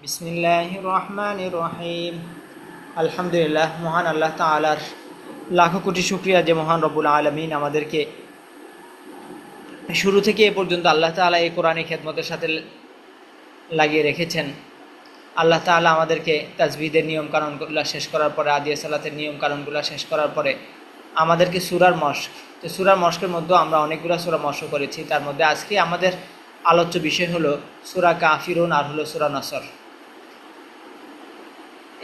বিসমিল্লাহির রহমানির রহিম। আলহামদুলিল্লাহ, মহান আল্লাহ তাআলার লাখো কোটি শুকরিয়া যে মহান রব্বুল আলামিন আমাদেরকে শুরু থেকে এ পর্যন্ত আল্লাহ তাআলা এই কোরআনী খেদমতের সাথে লাগিয়ে রেখেছেন। আল্লাহ তাআলা আমাদেরকে তাসবিহের নিয়ম কানুনগুলো শেষ করার পরে, আদিয়া সালাতের নিয়ম কানুনগুলো শেষ করার পরে আমাদেরকে সূরার মশক, তো সূরার মশকের মধ্যে আমরা অনেকগুলো সূরা মশক করেছি। তার মধ্যে আজকে আমাদের আলোচ্য বিষয় হলো সূরা কাফিরুন আর হলো সূরা নসর।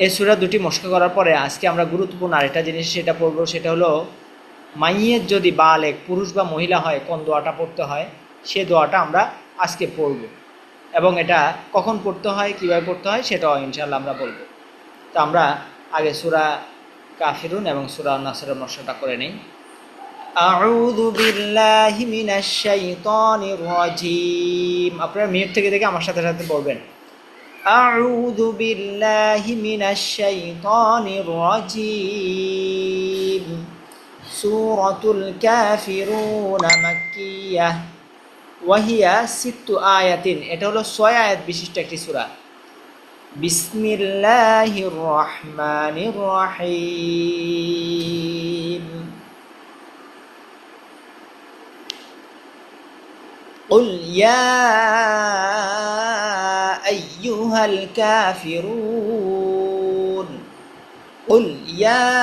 এই সূরা দুটি মশক করার পরে আজকে আমরা গুরুত্বপূর্ণ আরেকটা জিনিস সেটা পড়ব, সেটা হলো মাইয়ের যদি বালেক পুরুষ বা মহিলা হয় কোন দোয়াটা পড়তে হয়, সে দোয়াটা আমরা আজকে পড়ব এবং এটা কখন পড়তে হয়, কীভাবে পড়তে হয় সেটাও ইনশাআল্লাহ আমরা বলবো। তো আমরা আগে সূরা কাফিরুন এবং সূরা নাসরের মশকটা করে নিই। আউযু বিল্লাহি মিনাশ শাইতানির রাজিম। আপনারা মিউট থেকে দেখে আমার সাথে সাথে বলবেন, أعوذ بالله من الشيطان الرجيم سورة الكافرون مكية وهي 6 آيات। এটা হলো 6 আয়াত বিশিষ্ট একটি সূরা। বিসমিল্লাহির রহমানির রহিম। قل يا أيها الكافرون قل يا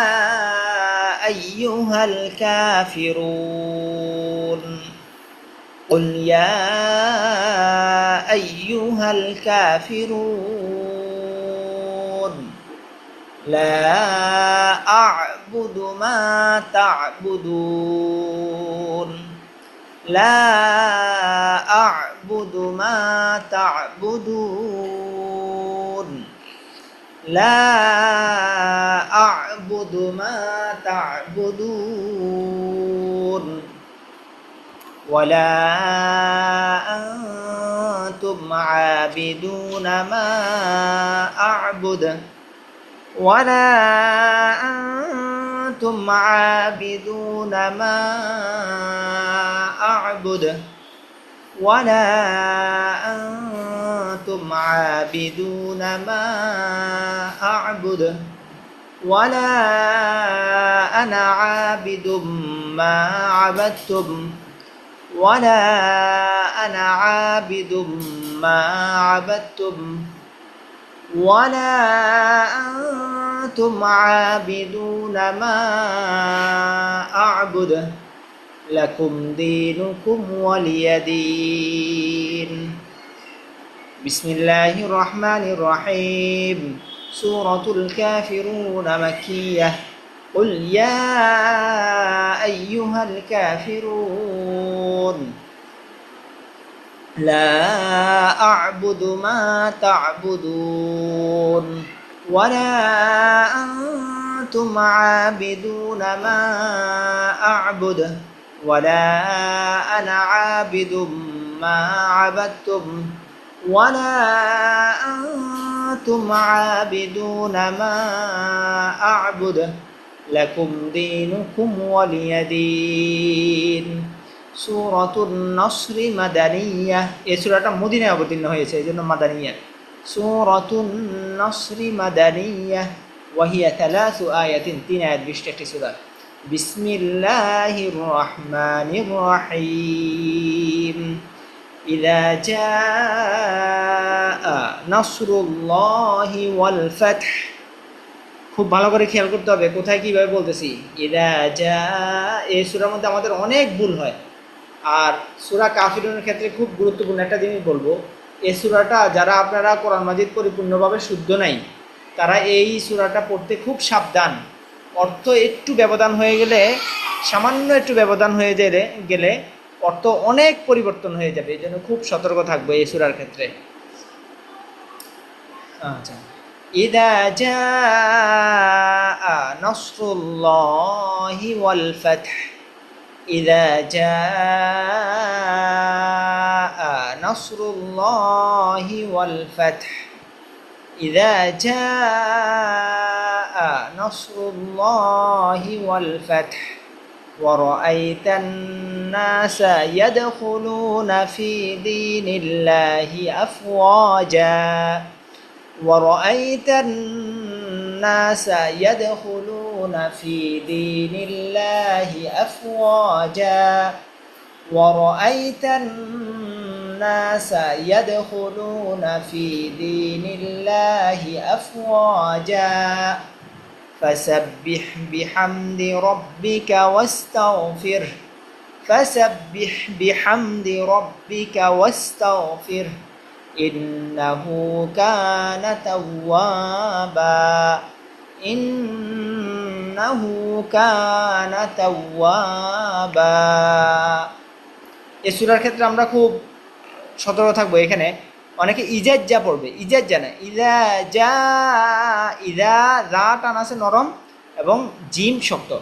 أيها الكافرون قل يا أيها الكافرون لا أعبد ما تعبدون لا أعبد ما تعبدون لا أعبد ما تعبدون ولا أنتم عابدون ما أعبد ولا أنتم عابدون ما أعبد ولا أنتم عابدون ما أعبد ولا أنا عابد ما عبدتم ولا أنا عابد ما عبدتم ولا أنتم عابدون ما أعبد لكم دينكم ولي دين। بسم الله الرحمن الرحيم سورة الكافرون مكية قل يا أيها الكافرون لا أعبد ما تعبدون ولا أنتم عابدون ما أعبد ولا أنا عابد ما عبدتم ولا أنتم عابدون ما أعبد لكم دينكم ولي دين। সূরাতুন নসর মাদানিয়া। এই সূরাটা মদিনায় অবতীর্ণ হয়েছে, এই জন্য মাদানিয়া। সূরাতুন নসর মাদানিয়া ওয়াহিয়া 3 আয়াতিন, 3 আয়াত বিশিষ্ট একটি সূরা। বিসমিল্লাহির রহমানির রহিম ইযা জাআ নাসরুল্লাহি ওয়াল ফাতহ। খুব ভালো করে খেয়াল করতে হবে কোথায় কীভাবে বলতেছি। ইযা জাআ, এই সূরার মধ্যে আমাদের অনেক ভুল হয়। আর সূরা কাফিরুনের ক্ষেত্রে খুব গুরুত্বপূর্ণ একটা জিনিস বলবো, এই সূরাটা যারা আপনারা কোরআন মাজিদ পরিপূর্ণভাবে শুদ্ধ নাই, তারা এই সূরাটা পড়তে খুব সাবধান। অর্থ একটু ব্যবধান হয়ে গেলে, সামান্য একটু ব্যবধান হয়ে গেলে অর্থ অনেক পরিবর্তন হয়ে যাবে, এই জন্য খুব সতর্ক থাকবে এই সূরার ক্ষেত্রে। আচ্ছা, ইযা জাআ নাসরুল্লাহি ওয়াল ফাতহ إذا جاء نصر الله والفتح إذا جاء نصر الله والفتح ورأيت الناس يدخلون في دين الله أفواجا وَرَأَيْتَ النَّاسَ يَدْخُلُونَ فِي دِينِ اللَّهِ أَفْوَاجًا وَرَأَيْتَ النَّاسَ يَدْخُلُونَ فِي دِينِ اللَّهِ أَفْوَاجًا فَسَبِّحْ بِحَمْدِ رَبِّكَ وَاسْتَغْفِرْهُ فَسَبِّحْ بِحَمْدِ رَبِّكَ وَاسْتَغْفِرْهُ إِنَّهُ كَانَ توابا إِنَّهُ كَانَ توابا এই সূরার ক্ষেত্রে আমরা খুব সতর্ক থাকবো। এখানে অনেকে ইজাজ্জা পড়বে, ইজাজ্জা না, ইজা যা, ইজা যা টান আছে নরম এবং জিম শক্ত,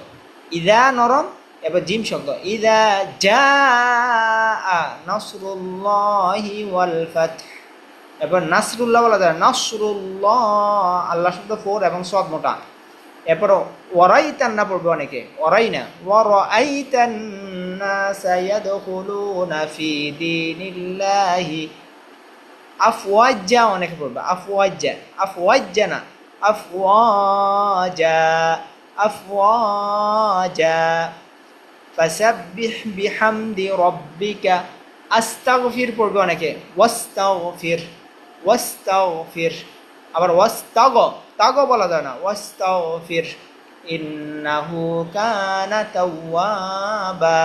ইজা নরম এবার জিম শক্ত, ইজা যা নাসরুল্লাহি ওয়াল ফাতহ। এবার নাসরুল্লাহ বলা যায়, নাসরুল্লাহ আল্লাহ শব্দ ফোর এবং সদ মোটা। এরপর ওয়ারাইতান না পড়বে অনেকে, ওয়ারাই না, ওয়ারাইতান নাসা ইয়াদখুলুনা ফি দীনিল্লাহি আফওয়াজা, অনেকে পড়বে আফওয়াজা, আফওয়াজা না, আফওয়াজা, আফওয়াজা ফাসাব্বিহ বিহামদি রাব্বিকা। আস্তাগফির পড়বে অনেকে, ওয়াস্তাগফির, ওয়াস্তাগফির। আবার ওয়াস্তাগ, তাগ বলা যায় না, ওয়াস্তাগফির ইন্নাহু কানা তাওয়াবা।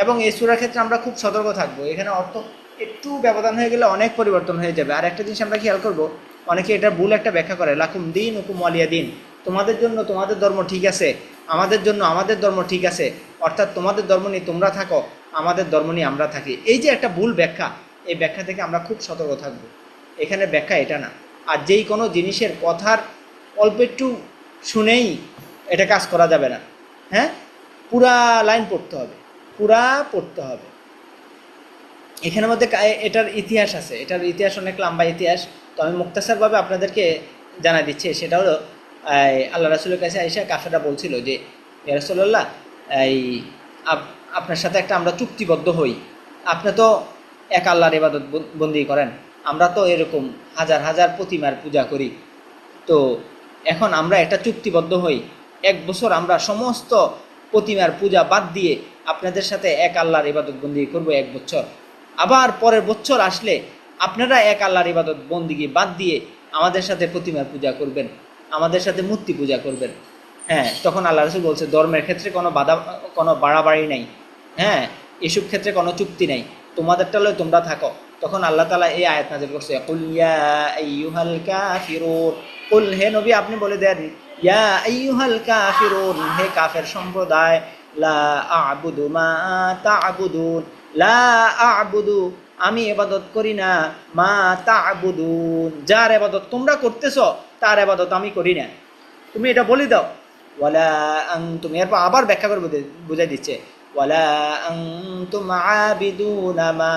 এবং এই সূরার ক্ষেত্রে আমরা খুব সতর্ক থাকবো। এখানে অর্থ একটু ব্যবধান হয়ে গেলে অনেক পরিবর্তন হয়ে যাবে। আর একটা জিনিস আমরা খেয়াল করবো, অনেকে এটা ভুল একটা ব্যাখ্যা করে, লাকুম দিন হুকুম ওয়ালিয়া দিন, তোমাদের জন্য তোমাদের ধর্ম ঠিক আছে, আমাদের জন্য আমাদের ধর্ম ঠিক আছে, অর্থাৎ তোমাদের ধর্ম নিয়ে তোমরা থাকো, আমাদের ধর্ম নিয়ে আমরা থাকি। এই যে একটা ভুল ব্যাখ্যা, এই ব্যাখ্যা থেকে আমরা খুব সতর্ক থাকবো। এখানে ব্যাখ্যা এটা না। আর যেই কোনো জিনিসের কথার অল্প একটু শুনেই এটা কাজ করা যাবে না, হ্যাঁ, পুরা লাইন পড়তে হবে, পুরা পড়তে হবে। এখানের মধ্যে এটার ইতিহাস আছে, এটার ইতিহাস অনেক লম্বা ইতিহাস, তো আমি মুক্তাসারভাবে আপনাদেরকে জানা দিচ্ছি। সেটা হলো আল্লাহ রাসূলের কাছে আয়েশা কাফেররা বলছিল যে, ইয়া রাসূলুল্লাহ, এই আপনার সাথে একটা আমরা চুক্তিবদ্ধ হই, আপনি তো এক আল্লাহর ইবাদত বন্দি করেন, আমরা তো এরকম হাজার হাজার প্রতিমার পূজা করি, তো এখন আমরা একটা চুক্তিবদ্ধ হই, 1 বছর আমরা সমস্ত প্রতিমার পূজা বাদ দিয়ে আপনাদের সাথে এক আল্লাহর ইবাদত বন্দি করবো 1 বছর, আবার পরের বছর আসলে আপনারা এক আল্লাহর ইবাদত বন্দিগি বাদ দিয়ে আমাদের সাথে প্রতিমার পূজা করবেন, আমাদের সাথে মূর্তি পূজা করবেন। হ্যাঁ, তখন আল্লাহ রাসূল বলছে ধর্মের ক্ষেত্রে কোনো বাধা, কোনো বাড়াবাড়ি নাই, হ্যাঁ, এসব ক্ষেত্রে কোনো চুক্তি নাই, তোমাদেরটা লয় তোমরা থাকো। তখন আল্লাহ তাআলা এই আয়াত নাযিল করছে, কুল ইয়া আইয়ুহাল কাফিরুন, কুল হে নবী আপনি বলে দেন, ইয়া আইয়ুহাল কাফিরুন, হে কাফের সম্প্রদায়, লা আ'বুদু মা তা'বুদুন, লা আ'বুদু আমি ইবাদত করি না, মা তা'বুদুন যার ইবাদত তোমরা করতেছো তার ইবাদত আমি করি না, তুমি এটা বলে দাও। ওয়ালা আনতুম, এরপর আবার ব্যাখ্যা করে বুঝাই দিচ্ছে, ওয়ালা আনতুম আবিদুনা মা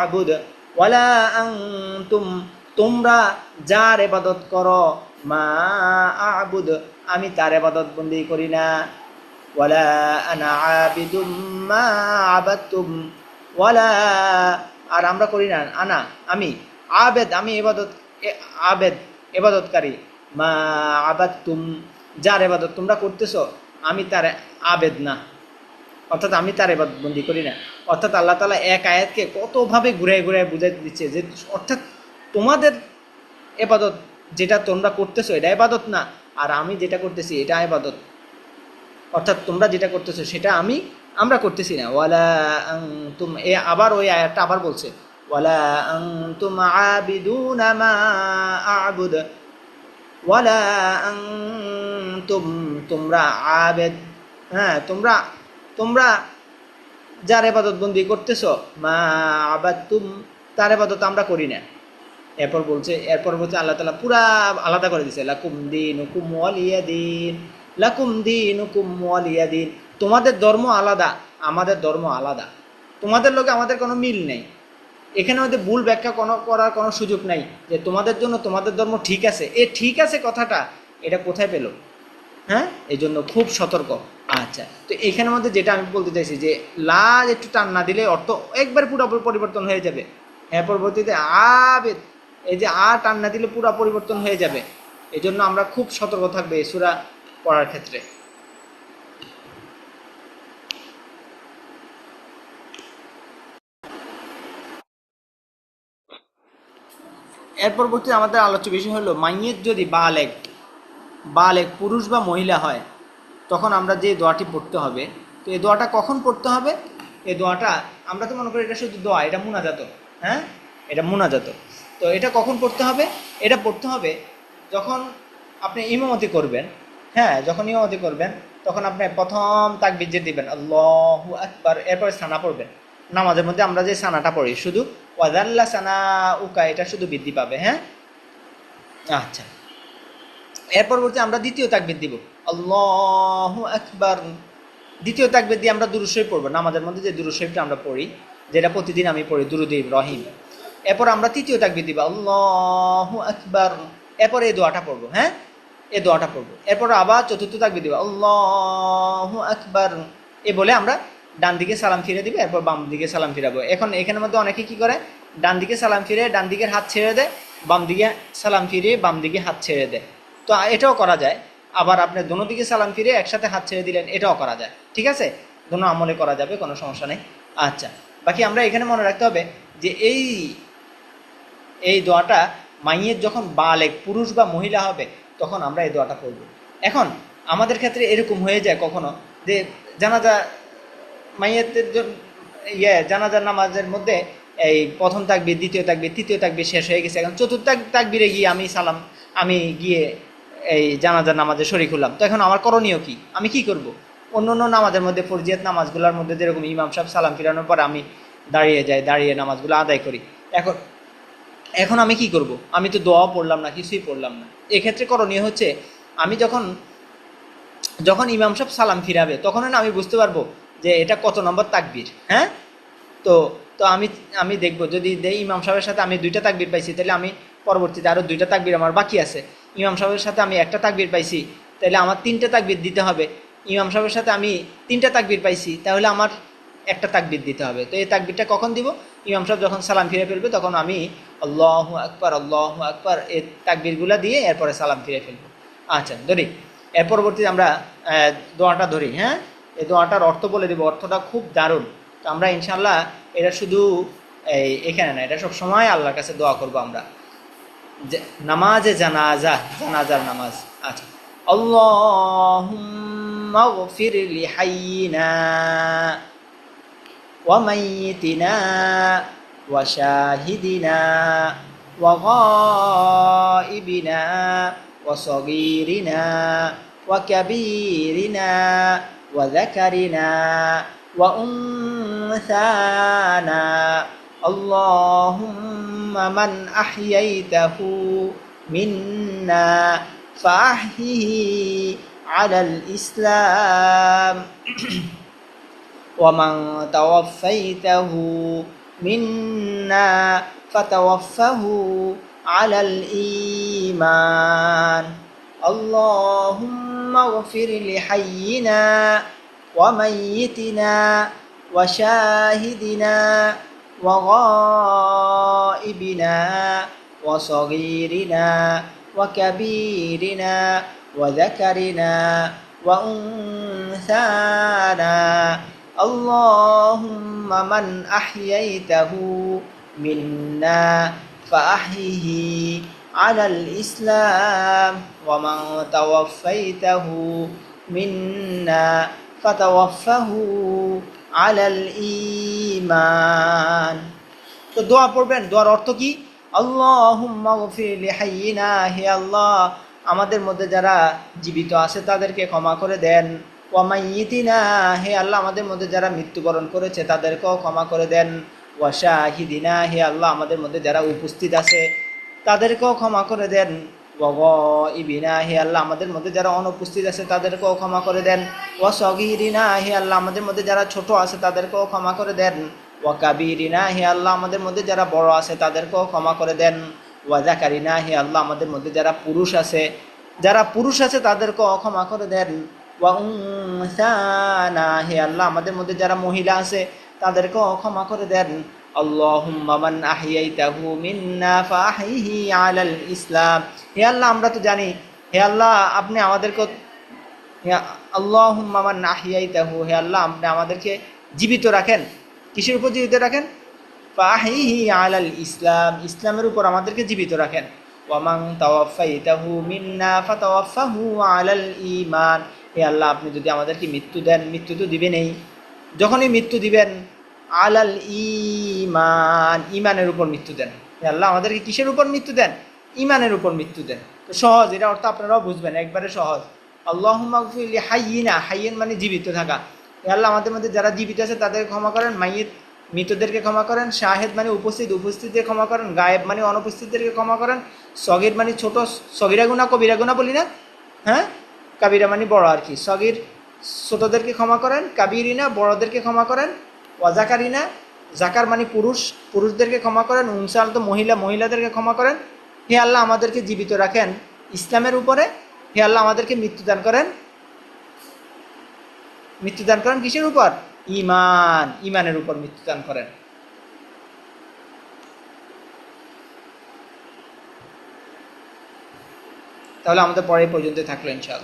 আ'বুদ, ওয়ালা আনতুম তোমরা যার ইবাদত করো, মা আ'বুদ আমি তার ইবাদত বন্দি করি না, ওয়ালা আনা আবিদুম মা আবাদতুম, ওয়ালা আর আমরা করি না, আনা আমি, আবেদ আমি ইবাদত, আবেদ ইবাদতকারী, মা আবাদতুম যার ইবাদত তোমরা করতেছো আমি তার আবেদ না, অর্থাৎ আমি তার ইবাদত বন্দি করি না। অর্থাৎ আল্লাহ তাআলা এক আয়াতকে কতভাবে ঘুরে ঘুরে বুঝাই দিচ্ছে যে অর্থাৎ তোমাদের ইবাদত যেটা তোমরা করতেছো এটা ইবাদত না, আর আমি যেটা করতেছি এটা ইবাদত, অর্থাৎ তোমরা যেটা করতেছো সেটা আমরা করতেছি না। ওয়ালা আনতুম, এ আবার ওই আয়াতটা আবার বলছে, ওয়ালা আনতুম আবিদুনা মা আ'বুদ, ওয়ালা আনতুম তোমরা আবেদ, হ্যাঁ তোমরা যার ইবাদত বন্দি করতেছো, মা আবাদতুম তার ইবাদত আমরা করি না। এরপর বলছে আল্লাহ তাআলা পুরা আলাদা করে দিয়েছে, লাকুম দীনুকুম ওয়ালিয়া দিন, লাকুম দীনুকুম ওয়ালিয়া দিন, তোমাদের ধর্ম আলাদা আমাদের ধর্ম আলাদা, তোমাদের লোকে আমাদের কোনো মিল নেই। এখানে আমাদের ভুল ব্যাখ্যা করার কোনো সুযোগ নাই যে তোমাদের জন্য তোমাদের ধর্ম ঠিক আছে, এ ঠিক আছে কথাটা এটা কোথায় পেল, হ্যাঁ, এই জন্য খুব সতর্ক। আচ্ছা, তো এখানের মধ্যে যেটা আমি বলতে চাইছি যে লা একটু টান না দিলে অর্থ একবার পুরো পরিবর্তন হয়ে যাবে। হ্যাঁ, পরবর্তীতে আবেদ এই যে টান না দিলে পুরা পরিবর্তন হয়ে যাবে। এই জন্য আমরা খুব সতর্ক থাকবে এই সূরা পড়ার ক্ষেত্রে। এর পরবর্তী আমাদের আলোচ্য বিষয় হলো মাইয়ের যদি বালেগ পুরুষ বা মহিলা হয় তখন আমরা যে দোয়াটি পড়তে হবে, তো এই দোয়াটা কখন পড়তে হবে? এই দোয়াটা আমরা তো মনে করি এটা শুধু দোয়া, এটা মুনাজাত, হ্যাঁ এটা মুনাজাত। তো এটা কখন পড়তে হবে? এটা পড়তে হবে যখন আপনি ইমামতি করবেন। হ্যাঁ, যখন ইমামতি করবেন তখন আপনি প্রথম তাকবীর যে দিবেন আল্লাহু আকবার, এরপরে সানা পড়বেন। নামাজের মধ্যে আমরা যে সানাটা পড়ি শুধু ওয়াজাল্লা সানা উকা, এটা শুধু বৃদ্ধি পাবে। হ্যাঁ, আচ্ছা। এর পরবর্তী আমরা দ্বিতীয় তাকবীর দিব আল্লাহু আকবার। দ্বিতীয় তাকবীর দিয়ে আমরা দুরূদ শরীফ পড়ব। নামাজের মধ্যে যে দুরূদ শরীফটা আমরা পড়ি, যেটা প্রতিদিন আমি পড়ি, দুরূদ ইব্রাহিম। এরপর আমরা তৃতীয় তাকবীর দিব আল্লাহু আকবার। এরপর এই দোয়াটা পড়ব। হ্যাঁ, এই দোয়াটা পড়ব। এরপর আবার চতুর্থ তাকবীর দিব আল্লাহু আকবার। এ বলে আমরা ডান দিকে সালাম ফিরে দিব, এরপর বাম দিকে সালাম ফিরাবো। এখন এখানের মধ্যে অনেকে কি করে, ডান দিকে সালাম ফিরে ডান দিকের হাত ছেড়ে দেয়, বাম দিকে সালাম ফিরিয়ে বাম দিকে হাত ছেড়ে দেয়। তো এটাও করা যায়। আবার আপনি দোনো দিকে সালাম ফিরে একসাথে হাত ছেড়ে দিলেন, এটাও করা যায়। ঠিক আছে, দোনো আমলে করা যাবে, কোনো সমস্যা নেই। আচ্ছা, বাকি আমরা এখানে মনে রাখতে হবে যে এই দোয়াটা মাইয়ের যখন বালেগ পুরুষ বা মহিলা হবে তখন আমরা এই দোয়াটা পড়ব। এখন আমাদের ক্ষেত্রে এরকম হয়ে যায় কখনো যে জানাজা মাইয়েতের জানাজার নামাজের মধ্যে এই প্রথম তাকবীর, দ্বিতীয় তাকবীর, তৃতীয় তাকবীর শেষ হয়ে গেছে, এখন চতুর্থ তাকবীরে গিয়ে আমি গিয়ে এই জানাজার নামাজে শরীক হলাম। তো এখন আমার করণীয় কি? আমি কি করব? অন্য নামাজের মধ্যে ফরজিয়াত নামাজগুলোর মধ্যে যেরকম ইমাম সাহেব সালাম ফিরানোর পর আমি দাঁড়িয়ে যাই, দাঁড়িয়ে নামাজগুলো আদায় করি। এখন আমি কি করব? আমি তো দোয়া পড়লাম না, কিছুই পড়লাম না। এক্ষেত্রে করণীয় হচ্ছে আমি যখন ইমাম সাহেব সালাম ফিরাবে তখন না আমি বুঝতে পারবো যে এটা কত নম্বর তাকবীর। হ্যাঁ, তো তো আমি দেখবো যদি ইমাম সাহেবের সাথে আমি 2টা তাকবীর পাইছি, তাহলে আমি পরবর্তীতে আরও 2টা তাকবীর আমার বাকি আছে। ইমাম সাহেবের সাথে আমি 1টা তাকবীর পাইছি, তাহলে আমার 3টে তাকবীর দিতে হবে। ইমাম সাহেবের সাথে আমি 3টা তাকবীর পাইছি, তাহলে আমার 1টা তাকবীর দিতে হবে। তো এই তাকবীরটা কখন দিব? ইমাম সাহেব যখন সালাম ফিরে ফেলবে তখন আমি আল্লাহু আকবার এই তাকবীরগুলো দিয়ে এরপরে সালাম ফিরে ফেলবো। আচ্ছা, ধরি এর পরবর্তীতে আমরা দোয়াটা ধরি। হ্যাঁ, এই দোয়াটার অর্থ বলে দেবো, অর্থটা খুব দারুণ। তো আমরা ইনশাল্লাহ এটা শুধু এখানে না, এটা সব সময় আল্লাহর কাছে দোয়া করবো আমরা নামাজে জানাজার নামাজ। আচ্ছা, আল্লাহুম্মা গফির লিহাইয়িনা ওয়া মাইয়িতিনা ওয়া শাহিদিনা ওয়া গায়িবিনা ওয়া সগীরিনা ওয়া কাবীরিনা ওয়া যাকারিনা ওয়া উনসানা। আল্লাহুম্মা মান আহইয়াইতাহু মিন্না ফাআহইহি আলাল ইসলাম ওয়া মান তাওয়াফাইতাহু মিন্না ফাতাওয়াফাহু আলাল ঈমান। আল্লাহুম্মা গফির লিহাইয়িনা ওয়া মাইয়িতিনা ওয়া শাহিদিনা ওয়া গায়িবিনা ওয়া সগীরিনা ওয়া কাবীরিনা ওয়া যাকারিনা ওয়া উনসানা। আল্লাহুম্মা মান আহইয়াইতাহু মিন্না ফাআহইহি আলাল ইসলাম ওয়া মান তাওয়াফাইতাহু মিন্না ফাতাওয়াফাহু আলাল ঈমান। তো দোয়া পড়বেন। দোয়ার অর্থ কি? আল্লাহুম্মা গফির লিহাইয়িনা, হে আল্লাহ আমাদের মধ্যে যারা জীবিত আছে তাদেরকে ক্ষমা করে দেন। ওয়া মাইয়িতিনা, হে আল্লাহ আমাদের মধ্যে যারা মৃত্যুবরণ করেছে তাদেরকেও ক্ষমা করে দেন। ওয়া শাহিদিনা, হে আল্লাহ আমাদের মধ্যে যারা উপস্থিত আছে তাদেরকেও ক্ষমা করে দেন। ওয়া গায়িবিনা, হে আল্লাহ আমাদের মধ্যে যারা অনুপস্থিত আছে তাদেরকেও ক্ষমা করে দেন। ওয়া সগীরিনা, হে আল্লাহ আমাদের মধ্যে যারা ছোট আছে তাদেরকেও ক্ষমা করে দেন। ওয়া কাবীরিনা, হে আল্লাহ আমাদের মধ্যে যারা বড় আছে তাদেরকেও ক্ষমা করে দেন। ওয়া যাকারিনা, হে আল্লাহ আমাদের মধ্যে যারা পুরুষ আছে তাদেরকেও ক্ষমা করে দেন। ওয়া উনসানা, হে আল্লাহ আমাদের মধ্যে যারা মহিলা আছে তাদেরকেও ক্ষমা করে দেন। আল্লাহুম্মা মান আহিয়াইতাহু মিন্না ফাহিহি আলাল ইসলাম। হে আল্লাহ, আমরা তো জানি, হে আল্লাহ আপনি আমাদেরকে, হে আল্লাহুম্মা মান আহিয়াইতাহু, হে আল্লাহ আপনি আমাদেরকে জীবিত রাখেন। কিসের উপর জীবিত রাখেন? ফাহিহি আলাল ইসলাম, ইসলামের উপর আমাদেরকে জীবিত রাখেন। ওয়ামান তাওয়াফাইতাহু মিন্না ফাতাওয়াফাহু আলাল ঈমান। হে আল্লাহ আপনি যদি আমাদেরকে মৃত্যু দেন, মৃত্যু তো দিবেনই, যখনই মৃত্যু দিবেন আলাল ঈমান, ঈমানের উপর মৃত্যু দেন। হে আল্লাহ আমাদেরকে কিসের উপর মৃত্যু দেন? ঈমানের উপর মৃত্যু দেন। তো সহজ, এটা অর্থ আপনারাও বুঝবেন, একবারে সহজ। আল্লাহুম্মা গফির লি হাইয়িনা, হাইয়িন মানে জীবিত থাকা। হে আল্লাহ আমাদের মধ্যে যারা জীবিত আছে তাদেরকে ক্ষমা করেন, মাইয়িত মৃতদেরকে ক্ষমা করেন, শাহেদ মানে উপস্থিত, উপস্থিতদের ক্ষমা করেন, গায়েব মানে অনুপস্থিতদেরকে ক্ষমা করেন, সগীর মানে ছোট, সগীরা গুনাহ কবিরা গুনাহ বলি না, হ্যাঁ, কাবিরা মানে বড় আর কি। সগীর ছোটদেরকে ক্ষমা করেন, কাবিরিনা বড়দেরকে ক্ষমা করেন, ওয়াজাকারিনা জাকার মানে পুরুষ, পুরুষদেরকে ক্ষমা করেন, উনসাল তো মহিলা, মহিলাদেরকে ক্ষমা করেন। হে আল্লাহ আমাদেরকে জীবিত রাখেন ইসলামের উপরে। হে আল্লাহ আমাদেরকে মৃত্যুদান করেন, মৃত্যুদান করেন কিসের উপর? ঈমান, ঈমানের উপর মৃত্যুদান করেন। তাহলে আমাদের পরে পর্যন্ত থাকলো ইনশাআল্লাহ।